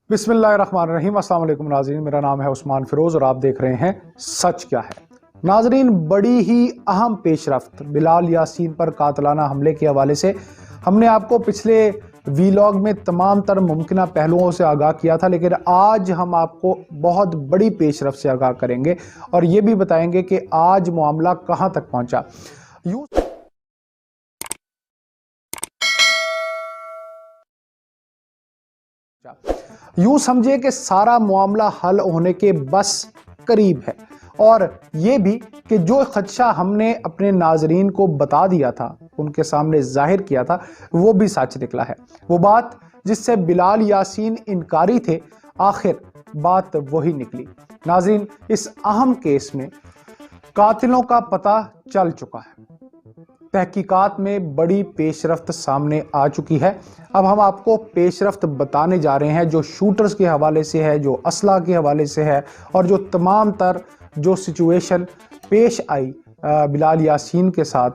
बिस्मिल्लाहिर्रहमानिर्रहीम। अस्सलाम वालेकुम नाज़रीन, मेरा नाम है उस्मान फिरोज़ और आप देख रहे हैं सच क्या है। नाज़रीन, बड़ी ही अहम पेशरफ्त बिलाल यासीन पर कातलाना हमले के हवाले से हमने आपको पिछले वीलॉग में तमाम तर मुमकिन पहलुओं से आगाह किया था, लेकिन आज हम आपको बहुत बड़ी पेशरफ्त से आगाह करेंगे और ये भी बताएंगे कि आज मामला कहाँ तक पहुँचा। यूं समझे कि सारा मामला हल होने के बस करीब है, और ये भी कि जो खदशा हमने अपने नाजरीन को बता दिया था, उनके सामने जाहिर किया था, वो भी सच निकला है। वो बात जिससे बिलाल यासीन इनकारी थे, आखिर बात वही निकली। नाजरीन, इस अहम केस में कातिलों का पता चल चुका है, तहकीकात में बड़ी पेशरफ्त सामने आ चुकी है। अब हम आपको पेशरफ्त बताने जा रहे हैं, जो शूटर्स के हवाले से है, जो असला के हवाले से है, और जो तमाम तर जो सिचुएशन पेश आई बिलाल यासीन के साथ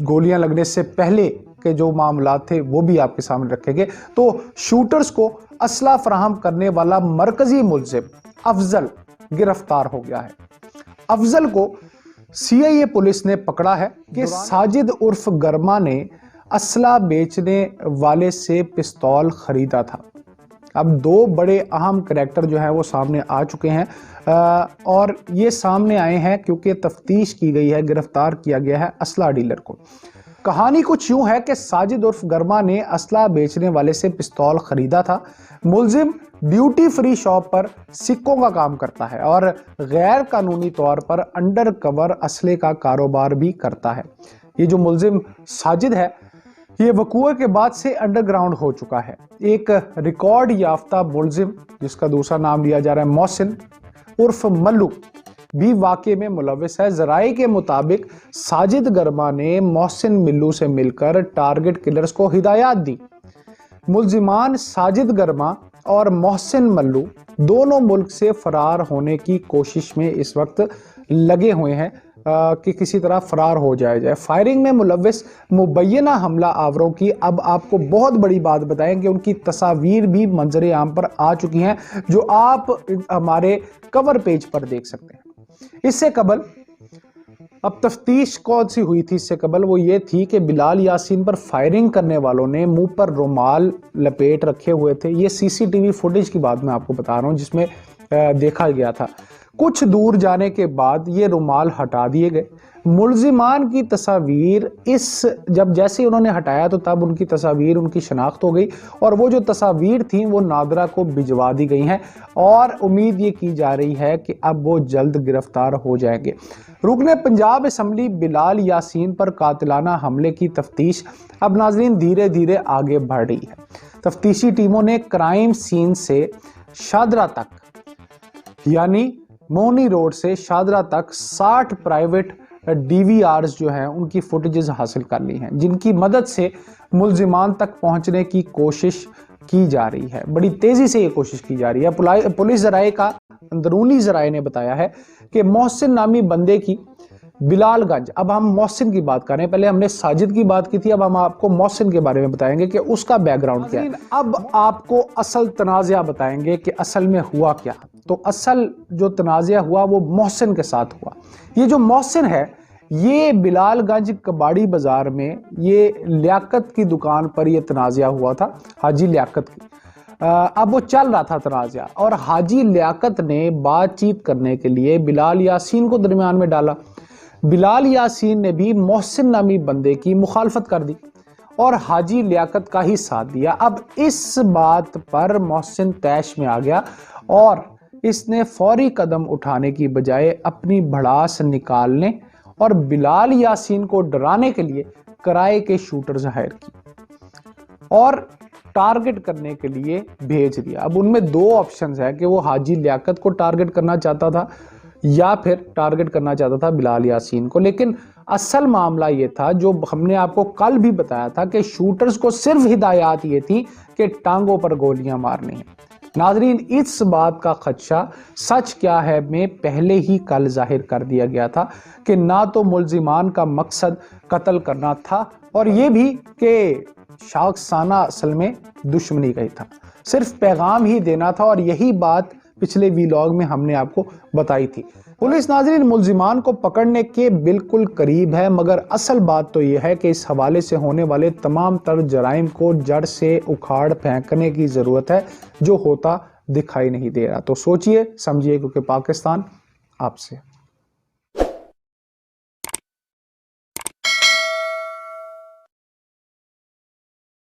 गोलियां लगने से पहले के जो मामला थे, वो भी आपके सामने रखेंगे। तो शूटर्स को असला फराहम करने वाला मरकजी मुल्जिम अफजल गिरफ्तार हो गया है। अफजल को CIA पुलिस ने पकड़ा है कि साजिद उर्फ गर्मा ने असला बेचने वाले से पिस्तौल खरीदा था। अब दो बड़े अहम करैक्टर जो हैं वो सामने आ चुके हैं, और ये सामने आए हैं क्योंकि तफ्तीश की गई है, गिरफ्तार किया गया है असला डीलर को। कहानी कुछ यूं है कि साजिद उर्फ गर्मा ने असला बेचने वाले से पिस्तौल खरीदा था। मुल्जिम ड्यूटी फ्री शॉप पर सिक्कों का काम करता है और गैर कानूनी तौर पर अंडर कवर असले का कारोबार भी करता है। ये जो मुल्जिम साजिद है, ये वकूए के बाद से अंडरग्राउंड हो चुका है। एक रिकॉर्ड याफ्ता मुल्जिम, जिसका दूसरा नाम लिया जा रहा है मोहसिन उर्फ मल्लू, भी वाक़े में मुलविस है। ज़राए के मुताबिक साजिद गर्मा ने मोहसिन मिल्लू से मिलकर टारगेट किलर्स को हिदायत दी। मुल्जिमान साजिद गर्मा और मोहसिन मल्लू दोनों मुल्क से फरार होने की कोशिश में इस वक्त लगे हुए हैं कि किसी तरह फरार हो जाए। फायरिंग में मुलविस मुबैना हमला आवरों की अब आपको बहुत बड़ी बात बताएं कि उनकी तस्वीर भी मंजर आम पर आ चुकी हैं, जो आप हमारे कवर पेज पर देख सकते हैं। इससे कबल अब तफ्तीश कौन सी हुई थी? इससे कबल वो ये थी कि बिलाल यासीन पर फायरिंग करने वालों ने मुंह पर रुमाल लपेट रखे हुए थे। ये CCTV फुटेज की बात मैं आपको बता रहा हूँ, जिसमें देखा गया था। कुछ दूर जाने के बाद ये रुमाल हटा दिए गए। मुल्जिमान की तस्वीर जब जैसे उन्होंने हटाया तो तब उनकी तस्वीर, उनकी शनाख्त हो गई, और वो जो तस्वीर थी वो नादरा को भिजवा दी गई हैं, और उम्मीद ये की जा रही है कि अब वो जल्द गिरफ्तार हो जाएंगे। रुकने पंजाब असम्बली बिलाल यासीन पर कातिलाना हमले की तफ्तीश अब नाज़रीन धीरे धीरे आगे बढ़ रही है। तफ्तीशी टीमों ने क्राइम सीन से शादरा तक, यानी मोहनी रोड से शादरा तक 60 प्राइवेट DVRs जो हैं उनकी फुटेजेस हासिल कर ली हैं, जिनकी मदद से मुल्जिमान तक पहुंचने की कोशिश की जा रही है। बड़ी तेजी से ये कोशिश की जा रही है। पुलिस ज़राए का अंदरूनी ज़राए ने बताया है कि मोहसिन नामी बंदे की बिलालगंज, अब हम मोहसिन की बात करें, पहले हमने साजिद की बात की थी, अब हम आपको मोहसिन के बारे में बताएंगे कि उसका बैकग्राउंड क्या है। अब आपको असल तनाज़ा बताएंगे कि असल में हुआ क्या। तो असल जो तनाज़ा हुआ वो मोहसिन के साथ हुआ। ये जो मोहसिन है, ये बिलालगंज कबाड़ी बाजार में ये लियाकत की दुकान पर ये तनाज़ा हुआ था, हाजी लियाकत की। अब वो चल रहा था तनाज़ा, और हाजी लियाकत ने बातचीत करने के लिए बिलाल यासीन को दरमियान में डाला। बिलाल यासीन ने भी मोहसिन नामी बंदे की मुखालफत कर दी और हाजी लियाकत का ही साथ दिया। अब इस बात पर मोहसिन तैश में आ गया और इसने फौरी कदम उठाने की बजाय अपनी भड़ास निकालने और बिलाल यासीन को डराने के लिए किराए के शूटर्स हायर की और टारगेट करने के लिए भेज दिया। अब उनमें दो ऑप्शंस है कि वो हाजी लियाकत को टारगेट करना चाहता था या फिर टारगेट करना चाहता था बिलाल यासीन को। लेकिन असल मामला ये था, जो हमने आपको कल भी बताया था, कि शूटर्स को सिर्फ हिदायत ये थी कि टांगों पर गोलियां मारनी है। नाजरीन, इस बात का खदशा सच क्या है में पहले ही कल जाहिर कर दिया गया था कि ना तो मुल्जिमान का मकसद कत्ल करना था और ये भी कि शाखसाना असल में दुश्मनी का ही था। صرف پیغام ہی دینا تھا، اور یہی بات پچھلے ویلاگ میں ہم نے آپ کو بتائی تھی۔ پولیس ناظرین ملزمان کو پکڑنے کے بالکل قریب ہے، مگر اصل بات تو یہ ہے کہ اس حوالے سے ہونے والے تمام تر جرائم کو جڑ سے اکھاڑ پھینکنے کی ضرورت ہے، جو ہوتا دکھائی نہیں دے رہا۔ تو سوچئے سمجھیے، کیونکہ پاکستان آپ سے